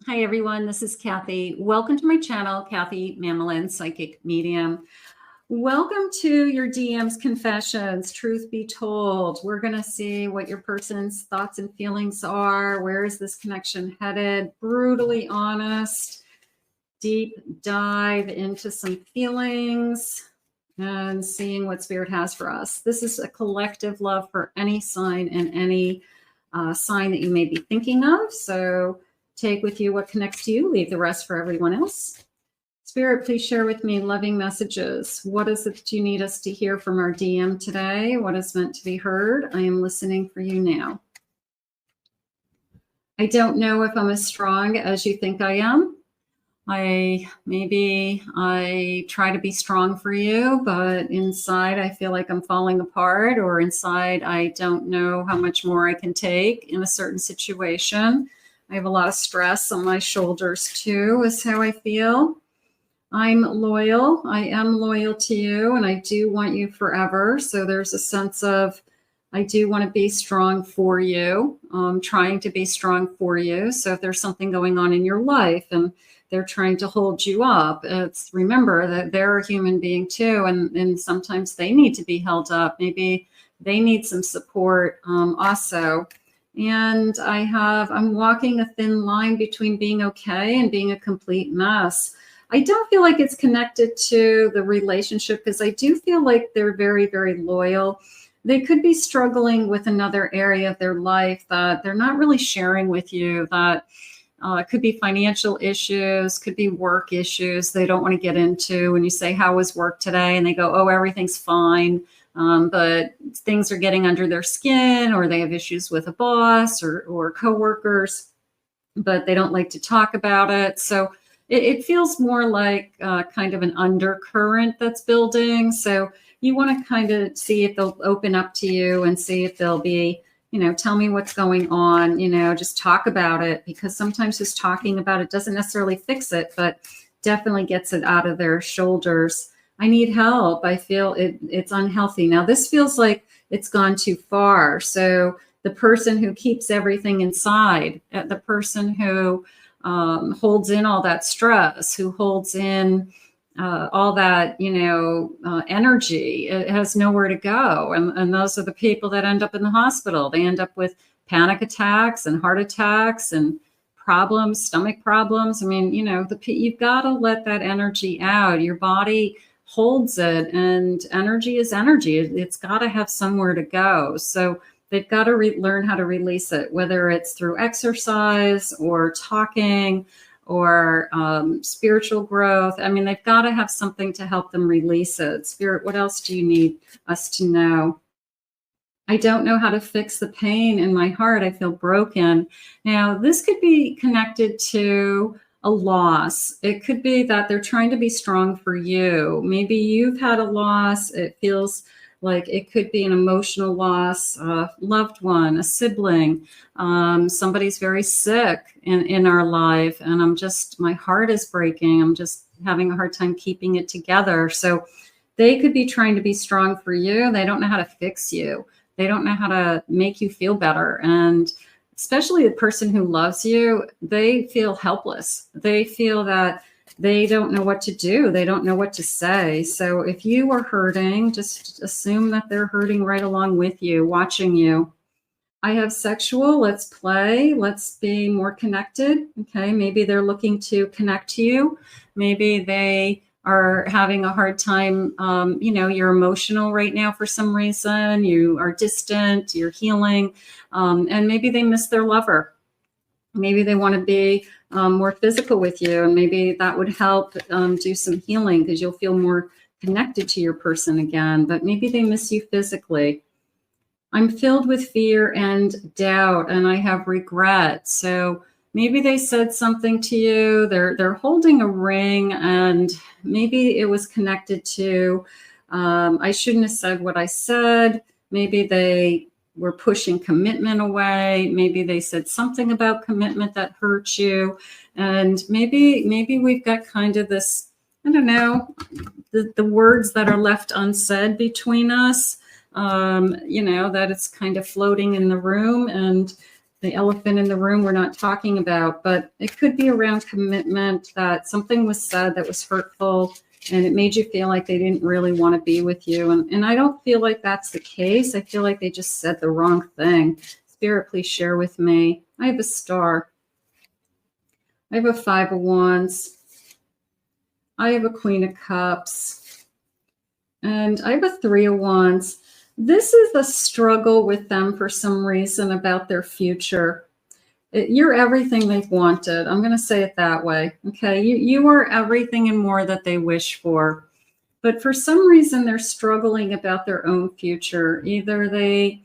Hi, everyone. This is Kathy. Welcome to my channel, Kathy Mamelin, Psychic Medium. Welcome to your DM's Confessions. Truth be told, we're going to see what your person's thoughts and feelings are. Where is this connection headed? Brutally honest, deep dive into some feelings and seeing what Spirit has for us. This is a collective love for any sign and any sign that you may be thinking of. So take with you what connects to you, leave the rest for everyone else. Spirit, please share with me loving messages. What is it that you need us to hear from our DM today? What is meant to be heard? I am listening for you now. I don't know if I'm as strong as you think I am. Maybe I try to be strong for you, but inside I feel like I'm falling apart, or inside I don't know how much more I can take in a certain situation. I have a lot of stress on my shoulders too, is how I feel. I'm loyal. I am loyal to you, and I do want you forever. So there's a sense of, I do want to be strong for you, trying to be strong for you. So if there's something going on in your life and they're trying to hold you up, remember that they're a human being too, and sometimes they need to be held up. Maybe they need some support also. And I'm walking a thin line between being okay and being a complete mess. I don't feel like it's connected to the relationship, because I do feel like they're very, very loyal. They could be struggling with another area of their life that they're not really sharing with you. That could be financial issues, could be work issues they don't want to get into. When you say, how was work today? And they go, oh, everything's fine. But things are getting under their skin, or they have issues with a boss or coworkers, but they don't like to talk about it. So it feels more like kind of an undercurrent that's building. So you want to kind of see if they'll open up to you and see if they'll be, tell me what's going on, just talk about it, because sometimes just talking about it doesn't necessarily fix it, but definitely gets it out of their shoulders. I need help. I feel it's unhealthy. Now, this feels like it's gone too far. So the person who keeps everything inside, the person who holds in all that stress, who holds in all that, energy, it has nowhere to go. And those are the people that end up in the hospital. They end up with panic attacks and heart attacks and problems, stomach problems. I mean, you've got to let that energy out. Your body holds it, and energy is energy. It's got to have somewhere to go. So they've got to learn how to release it, whether it's through exercise or talking or spiritual growth. I mean, they've got to have something to help them release it. Spirit, what else do you need us to know? I don't know how to fix the pain in my heart. I feel broken. Now, this could be connected to a loss. It could be that they're trying to be strong for you. Maybe you've had a loss. It feels like it could be an emotional loss, a loved one, a sibling. Somebody's very sick in our life, and my heart is breaking. I'm just having a hard time keeping it together. So they could be trying to be strong for you. They don't know how to fix you. They don't know how to make you feel better. And especially the person who loves you, they feel helpless. They feel that they don't know what to do. They don't know what to say. So if you are hurting, just assume that they're hurting right along with you, watching you. I have sexual. Let's play. Let's be more connected. Okay. Maybe they're looking to connect to you. Maybe they are having a hard time. You're emotional right now for some reason. You are distant, you're healing. And maybe they miss their lover. Maybe they want to be more physical with you, and maybe that would help do some healing, because you'll feel more connected to your person again. But maybe they miss you physically. I'm filled with fear and doubt, and I have regret. So maybe they said something to you. They're holding a ring, and maybe it was connected to, I shouldn't have said what I said. Maybe they were pushing commitment away. Maybe they said something about commitment that hurt you. And maybe we've got kind of this, I don't know, the words that are left unsaid between us, that it's kind of floating in the room. And the elephant in the room we're not talking about, but it could be around commitment, that something was said that was hurtful and it made you feel like they didn't really want to be with you. And I don't feel like that's the case. I feel like they just said the wrong thing. Spirit, please share with me. I have a star. I have a 5 of Wands. I have a Queen of Cups. And I have a 3 of Wands. This is a struggle with them for some reason about their future. You're everything they've wanted. I'm going to say it that way. Okay. You are everything and more that they wish for. But for some reason, they're struggling about their own future. Either they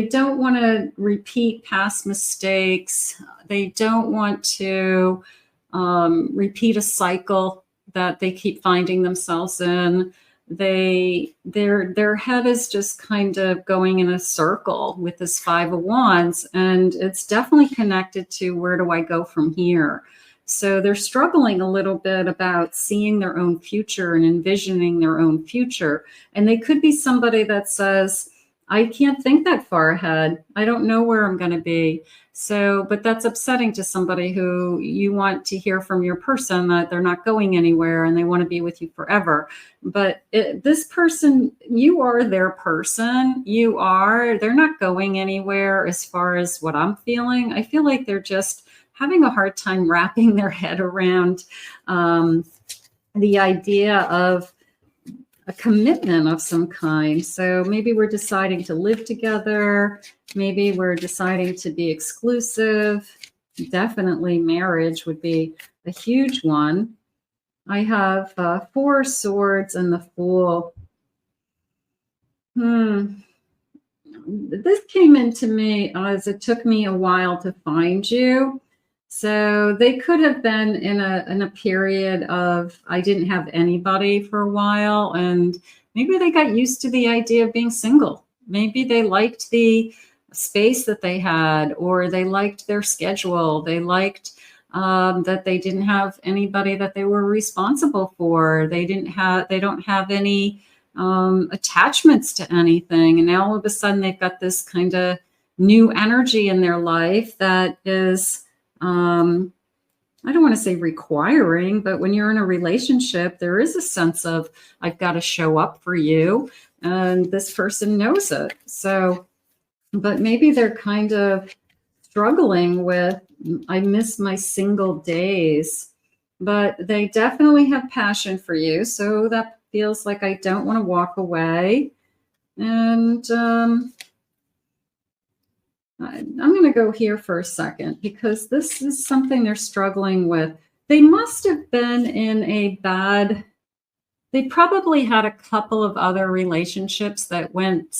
don't want to repeat past mistakes. They don't want to repeat a cycle that they keep finding themselves in. Their head is just kind of going in a circle with this 5 of Wands, and it's definitely connected to where do I go from here. So they're struggling a little bit about seeing their own future and envisioning their own future. And they could be somebody that says, I can't think that far ahead. I don't know where I'm going to be. So, but that's upsetting to somebody who you want to hear from your person that they're not going anywhere and they want to be with you forever. But this person, you are their person. They're not going anywhere as far as what I'm feeling. I feel like they're just having a hard time wrapping their head around the idea of a commitment of some kind. So maybe we're deciding to live together. Maybe we're deciding to be exclusive. Definitely marriage would be a huge one. I have 4 swords and the Fool. This came into me as it took me a while to find you. So they could have been in a period of, I didn't have anybody for a while, and maybe they got used to the idea of being single. Maybe they liked the space that they had, or they liked their schedule. They liked that they didn't have anybody that they were responsible for. They don't have any attachments to anything. And now all of a sudden they've got this kind of new energy in their life that is, I don't want to say requiring, but when you're in a relationship, there is a sense of, I've got to show up for you, and this person knows it. So, but maybe they're kind of struggling with, I miss my single days, but they definitely have passion for you. So that feels like I don't want to walk away. And, I'm going to go here for a second because this is something they're struggling with. They must have been they probably had a couple of other relationships that went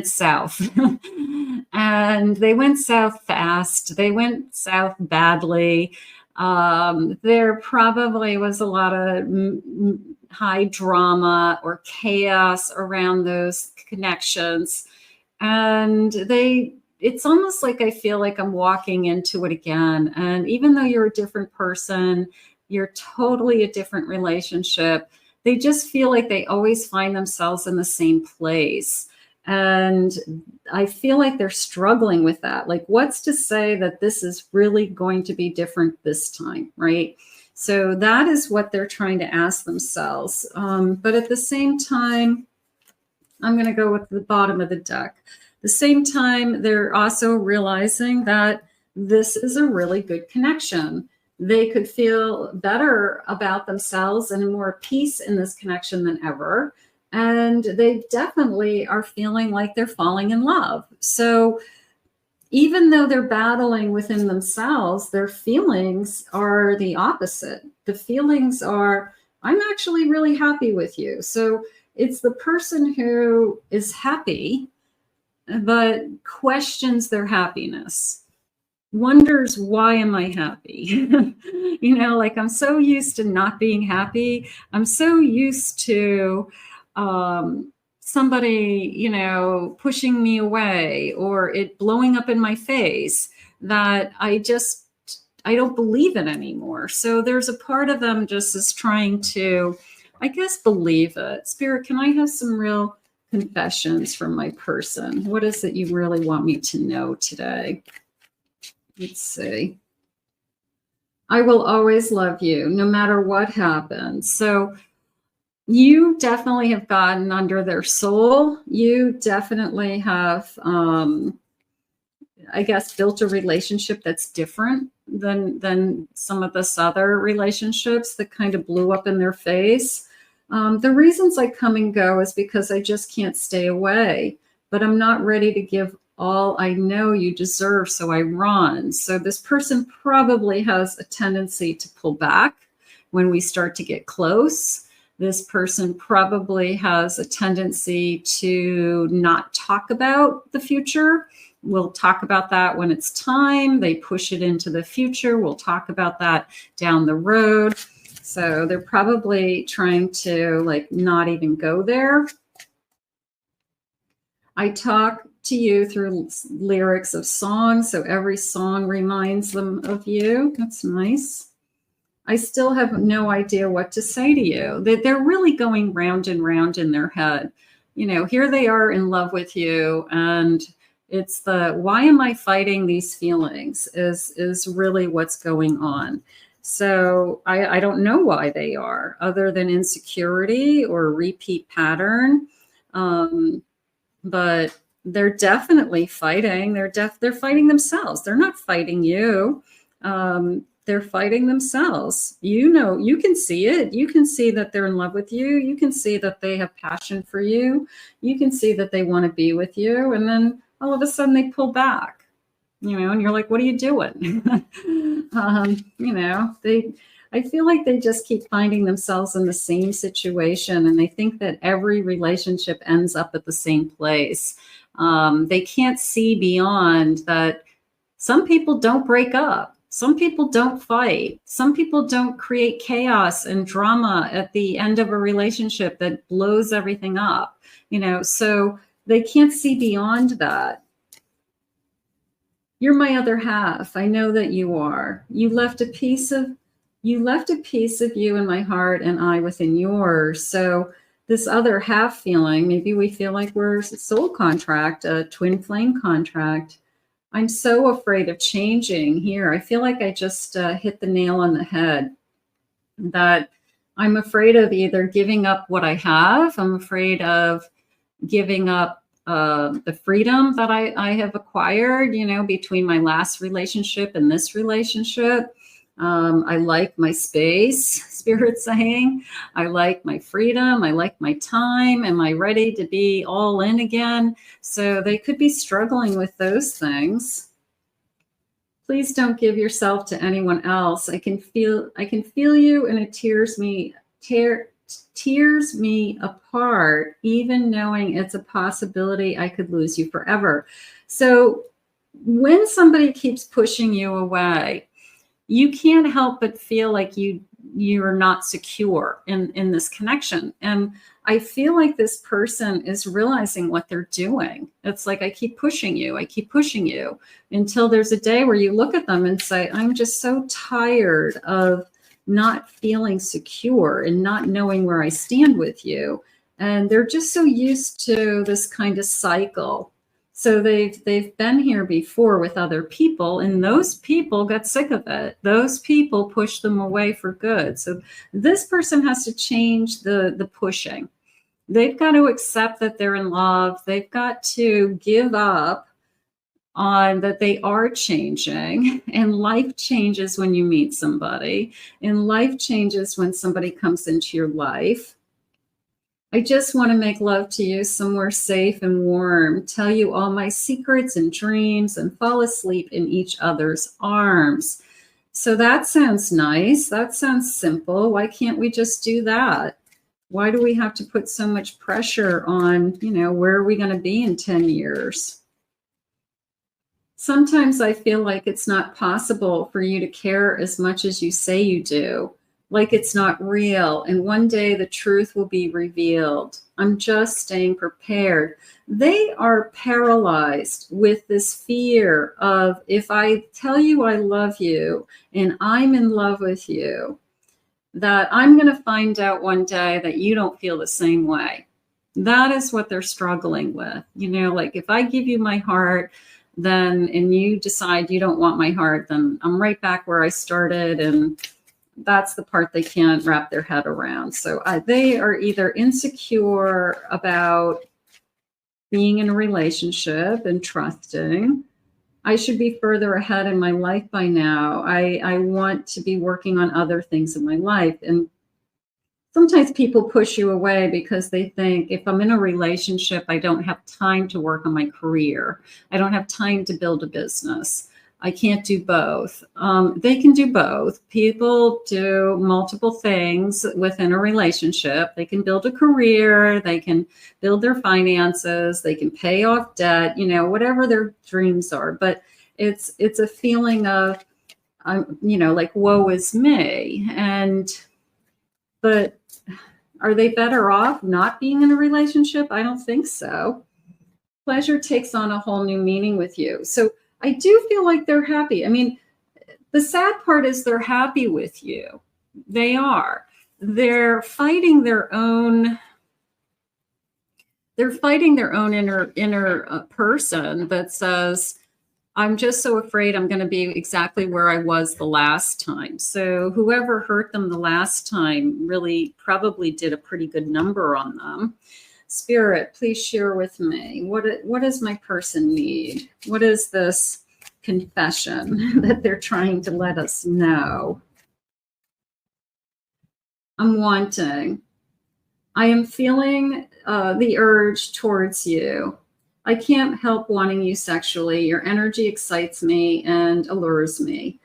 south. And they went south fast. They went south badly. There probably was a lot of high drama or chaos around those connections. And it's almost like I feel like I'm walking into it again. And even though you're a different person, you're totally a different relationship, they just feel like they always find themselves in the same place. And I feel like they're struggling with that. Like, what's to say that this is really going to be different this time, right? So that is what they're trying to ask themselves. But at the same time, I'm going to go with the bottom of the deck. The same time, they're also realizing that this is a really good connection. They could feel better about themselves and more peace in this connection than ever. And they definitely are feeling like they're falling in love. So even though they're battling within themselves, their feelings are the opposite. The feelings are, I'm actually really happy with you. So it's the person who is happy but questions their happiness, wonders, why am I happy? Like, I'm so used to not being happy. I'm so used to somebody, pushing me away or it blowing up in my face that I don't believe it anymore. So there's a part of them just is trying to, I guess, believe it. Spirit, can I have some real confessions from my person? What is it you really want me to know today? Let's see. I will always love you no matter what happens. So you definitely have gotten under their soul. You definitely have, I guess, built a relationship that's different than some of this other relationships that kind of blew up in their face. The reasons I come and go is because I just can't stay away, but I'm not ready to give all I know you deserve, so I run. So this person probably has a tendency to pull back when we start to get close. This person probably has a tendency to not talk about the future. We'll talk about that when it's time. They push it into the future. We'll talk about that down the road. So they're probably trying to like not even go there. I talk to you through lyrics of songs, so every song reminds them of you. That's nice. I still have no idea what to say to you. They're really going round and round in their head. You know, here they are in love with you, and it's the why am I fighting these feelings is really what's going on. So I don't know why they are, other than insecurity or a repeat pattern. But they're definitely fighting. They're fighting themselves. They're not fighting you. They're fighting themselves. You know, you can see it. You can see that they're in love with you. You can see that they have passion for you. You can see that they want to be with you. And then all of a sudden they pull back, you know, and you're like, what are you doing? You know, I feel like they just keep finding themselves in the same situation, and they think that every relationship ends up at the same place. They can't see beyond that. Some people don't break up. Some people don't fight. Some people don't create chaos and drama at the end of a relationship that blows everything up, you know, so they can't see beyond that. You're my other half. I know that you are. You left a piece of you in my heart and I within yours. So this other half feeling, maybe we feel like we're a soul contract, a twin flame contract. I'm so afraid of changing here. I feel like I just hit the nail on the head, that I'm afraid of either giving up what I have. I'm afraid of giving up the freedom that I have acquired, you know, between my last relationship and this relationship. I like my space, Spirit's saying. I like my freedom. I like my time. Am I ready to be all in again? So they could be struggling with those things. Please don't give yourself to anyone else. I can feel you, and it tears me apart, even knowing it's a possibility I could lose you forever. So when somebody keeps pushing you away, you can't help but feel like you're not secure in this connection. And I feel like this person is realizing what they're doing. It's like, I keep pushing you until there's a day where you look at them and say, I'm just so tired of not feeling secure and not knowing where I stand with you. And they're just so used to this kind of cycle. So they've been here before with other people, and those people got sick of it. Those people pushed them away for good. So this person has to change the pushing. They've got to accept that they're in love. They've got to give up on that they are changing, and life changes when you meet somebody, and life changes when somebody comes into your life. I just want to make love to you somewhere safe and warm, tell you all my secrets and dreams, and fall asleep in each other's arms. So that sounds nice. That sounds simple. Why can't we just do that? Why do we have to put so much pressure on, you know, where are we going to be in 10 years? Sometimes I feel like it's not possible for you to care as much as you say you do. Like it's not real, and one day the truth will be revealed. I'm just staying prepared. They are paralyzed with this fear of, if I tell you I love you and I'm in love with you, that I'm going to find out one day that you don't feel the same way. That is what they're struggling with. You know, like if I give you my heart, then, and you decide you don't want my heart, then I'm right back where I started. And that's the part they can't wrap their head around. So they are either insecure about being in a relationship and trusting. I should be further ahead in my life by now. I want to be working on other things in my life. And sometimes people push you away because they think if I'm in a relationship, I don't have time to work on my career. I don't have time to build a business. I can't do both. They can do both. People do multiple things within a relationship. They can build a career. They can build their finances. They can pay off debt, you know, whatever their dreams are. But it's a feeling of, you know, like, woe is me. But are they better off not being in a relationship? I don't think so. Pleasure takes on a whole new meaning with you. So I do feel like they're happy. I mean, the sad part is they're happy with you. They are. They're fighting their own. They're fighting their own inner person that says, I'm just so afraid I'm going to be exactly where I was the last time. So whoever hurt them the last time really probably did a pretty good number on them. Spirit, please share with me. What does my person need? What is this confession that they're trying to let us know? I'm wanting. I am feeling the urge towards you. I can't help wanting you sexually. Your energy excites me and allures me.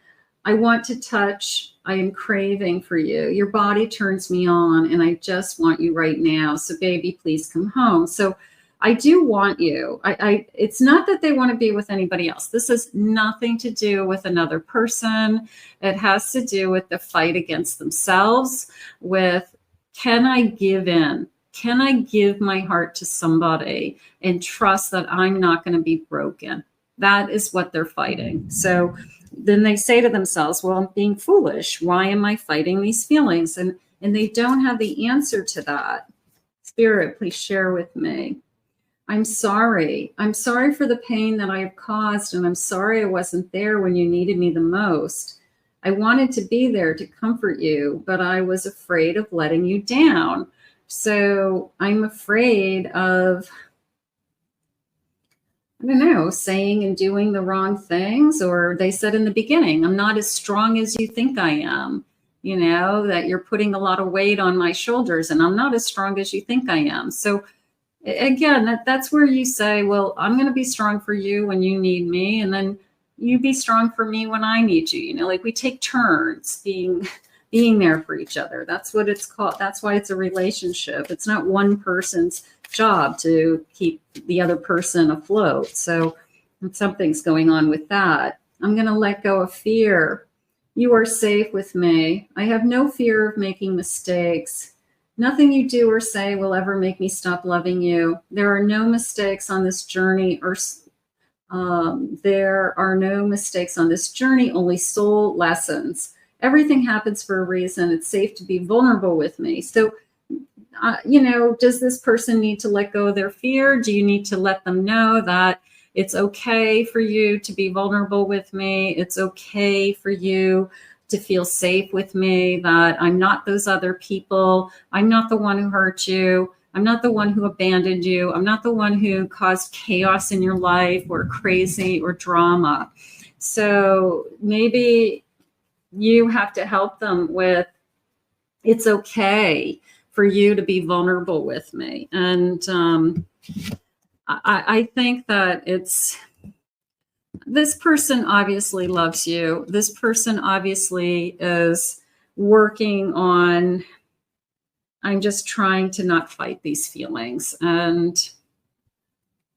I want to touch. I am craving for you. Your body turns me on, and I just want you right now. So baby, please come home. So I do want you. It's not that they want to be with anybody else. This has nothing to do with another person. It has to do with the fight against themselves, with, can I give in? Can I give my heart to somebody and trust that I'm not going to be broken? That is what they're fighting. So then they say to themselves, well, I'm being foolish. Why am I fighting these feelings? And they don't have the answer to that. Spirit, please share with me. I'm sorry. I'm sorry for the pain that I have caused, and I'm sorry I wasn't there when you needed me the most. I wanted to be there to comfort you, but I was afraid of letting you down. So I'm afraid of, I don't know, saying and doing the wrong things. Or they said in the beginning, I'm not as strong as you think I am. You know, that you're putting a lot of weight on my shoulders, and I'm not as strong as you think I am. So again, that's where you say, well, I'm going to be strong for you when you need me, and then you be strong for me when I need you. You know, like we take turns being there for each other. That's what it's called. That's why it's a relationship. It's not one person's job to keep the other person afloat. So something's going on with that. I'm going to let go of fear. You are safe with me. I have no fear of making mistakes. Nothing you do or say will ever make me stop loving you. There are no mistakes on this journey, only soul lessons. Everything happens for a reason. It's safe to be vulnerable with me. So, you know, does this person need to let go of their fear? Do you need to let them know that it's okay for you to be vulnerable with me? It's okay for you to feel safe with me, that I'm not those other people. I'm not the one who hurt you. I'm not the one who abandoned you. I'm not the one who caused chaos in your life or crazy or drama. So maybe you have to help them with, it's okay for you to be vulnerable with me. And I think that this person obviously loves you. This person obviously is working on, I'm just trying to not fight these feelings. And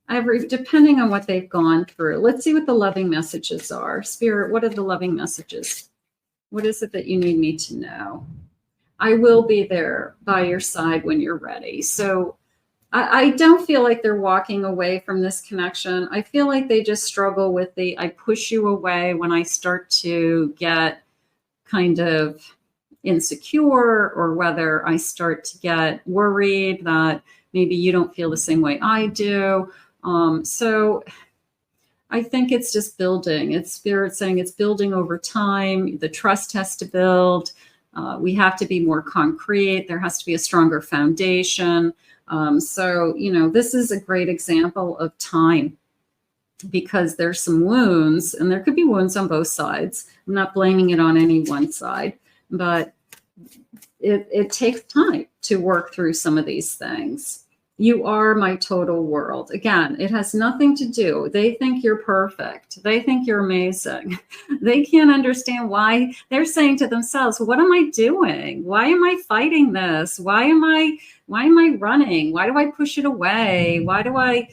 depending on what they've gone through, let's see what the loving messages are. Spirit, what are the loving messages? What is it that you need me to know? I will be there by your side when you're ready. So I don't feel like they're walking away from this connection. I feel like they just struggle with I push you away when I start to get kind of insecure, or whether I start to get worried that maybe you don't feel the same way I do. So I think it's just building. It's Spirit saying it's building over time. The trust has to build. We have to be more concrete. There has to be a stronger foundation. So, you know, this is a great example of time, because there's some wounds, and there could be wounds on both sides. I'm not blaming it on any one side, but it takes time to work through some of these things. You are my total world. Again, it has nothing to do. They think you're perfect. They think you're amazing. They can't understand why. They're saying to themselves, what am I doing? Why am I fighting this? Why am I running? Why do I push it away? Why do I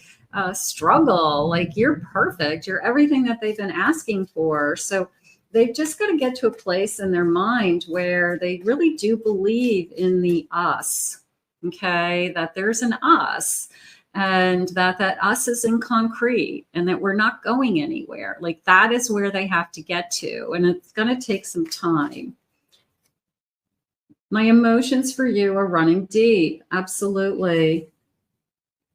struggle? Like, you're perfect. You're everything that they've been asking for. So they've just got to get to a place in their mind where they really do believe in the us. Okay, that there's an us, and that us is in concrete, and that we're not going anywhere. Like, that is where they have to get to, and it's going to take some time. My emotions for you are running deep. Absolutely.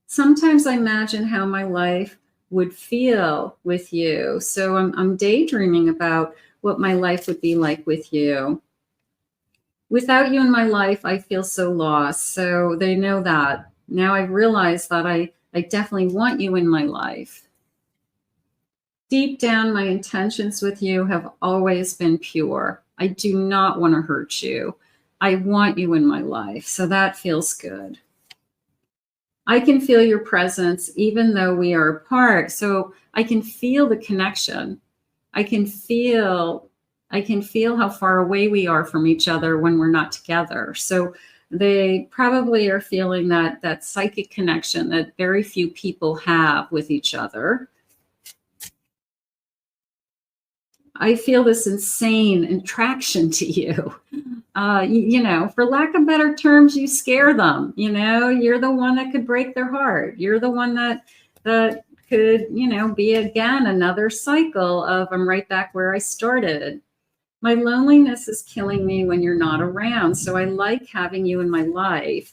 Sometimes I imagine how my life would feel with you. So I'm daydreaming about what my life would be like with you. Without you in my life, I feel so lost. So they know that. Now I've realized that I definitely want you in my life. Deep down, my intentions with you have always been pure. I do not want to hurt you. I want you in my life. So that feels good. I can feel your presence even though we are apart. So I can feel the connection. I can feel how far away we are from each other when we're not together. So they probably are feeling that psychic connection that very few people have with each other. I feel this insane attraction to you. You know, for lack of better terms, you scare them. You know, you're the one that could break their heart. You're the one that could, you know, be again another cycle of I'm right back where I started. My loneliness is killing me when you're not around. So I like having you in my life.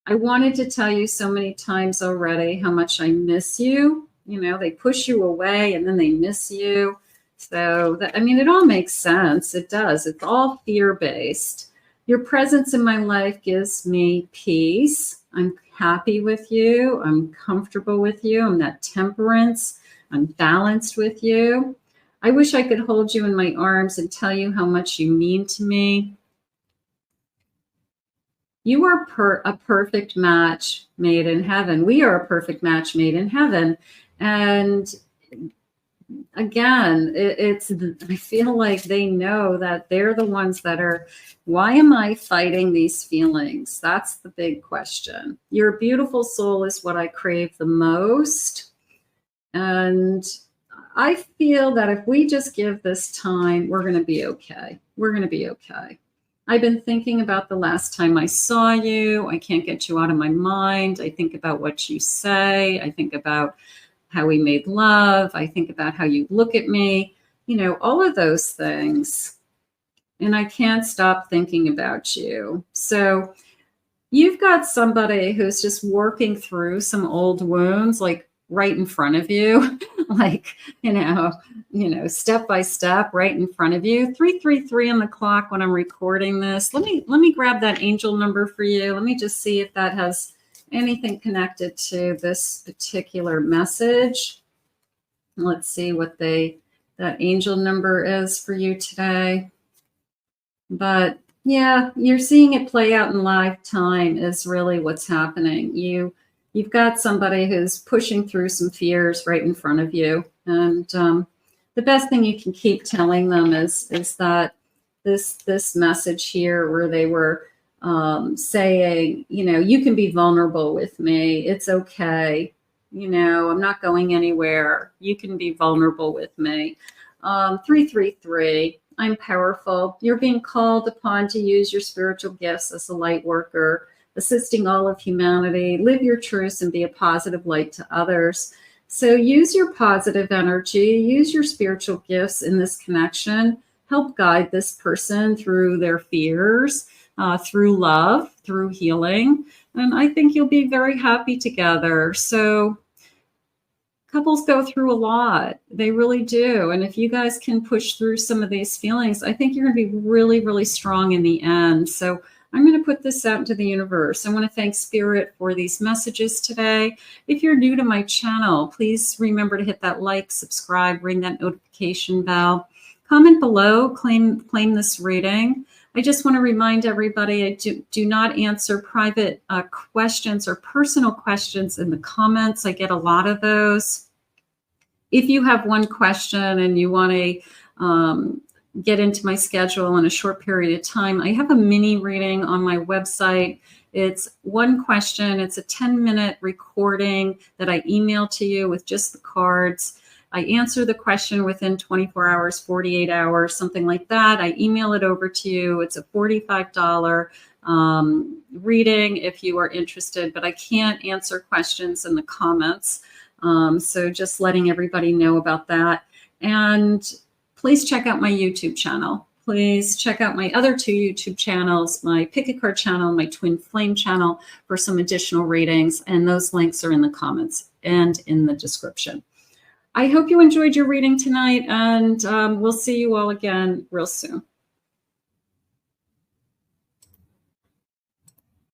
I wanted to tell you so many times already how much I miss you. You know, they push you away and then they miss you. So that, I mean, it all makes sense. It does. It's all fear-based. Your presence in my life gives me peace. I'm happy with you. I'm comfortable with you. I'm that temperance. I'm balanced with you. I wish I could hold you in my arms and tell you how much you mean to me. You are a perfect match made in heaven. We are a perfect match made in heaven. And again, I feel like they know that they're the ones that are, why am I fighting these feelings? That's the big question. Your beautiful soul is what I crave the most. And I feel that if we just give this time, we're going to be okay. We're going to be okay. I've been thinking about the last time I saw you. I can't get you out of my mind. I think about what you say. I think about how we made love. I think about how you look at me, you know, all of those things. And I can't stop thinking about you. So you've got somebody who's just working through some old wounds, like right in front of you, like, you know, step by step, right in front of you. 333 on the clock when I'm recording this. Let me grab that angel number for you. Let me just see if that has anything connected to this particular message. Let's see what that angel number is for you today. But yeah, you're seeing it play out in live time is really what's happening. You've got somebody who's pushing through some fears right in front of you. And the best thing you can keep telling them is that this message here where they were saying, you know, you can be vulnerable with me. It's okay. You know, I'm not going anywhere. You can be vulnerable with me. 333, I'm powerful. You're being called upon to use your spiritual gifts as a light worker, assisting all of humanity. Live your truths and be a positive light to others. So use your positive energy, use your spiritual gifts in this connection. Help guide this person through their fears, through love, through healing. And I think you'll be very happy together. So Couples go through a lot. They really do. And if you guys can push through some of these feelings, I think you're going to be really, really strong in the end. So I'm going to put this out into the universe. I want to thank Spirit for these messages today. If you're new to my channel, please remember to hit that like, subscribe, ring that notification bell. Comment below, claim this reading. I just want to remind everybody, I do not answer private questions or personal questions in the comments. I get a lot of those. If you have one question and you want to get into my schedule in a short period of time, I have a mini reading on my website. It's one question. It's a 10-minute recording that I email to you with just the cards. I answer the question within 24 hours, 48 hours, something like that. I email it over to you. It's a $45 reading if you are interested, but I can't answer questions in the comments. So just letting everybody know about that. And please check out my YouTube channel. Please check out my other 2 YouTube channels, my Pick a Card channel, my Twin Flame channel for some additional readings. And those links are in the comments and in the description. I hope you enjoyed your reading tonight, and we'll see you all again real soon.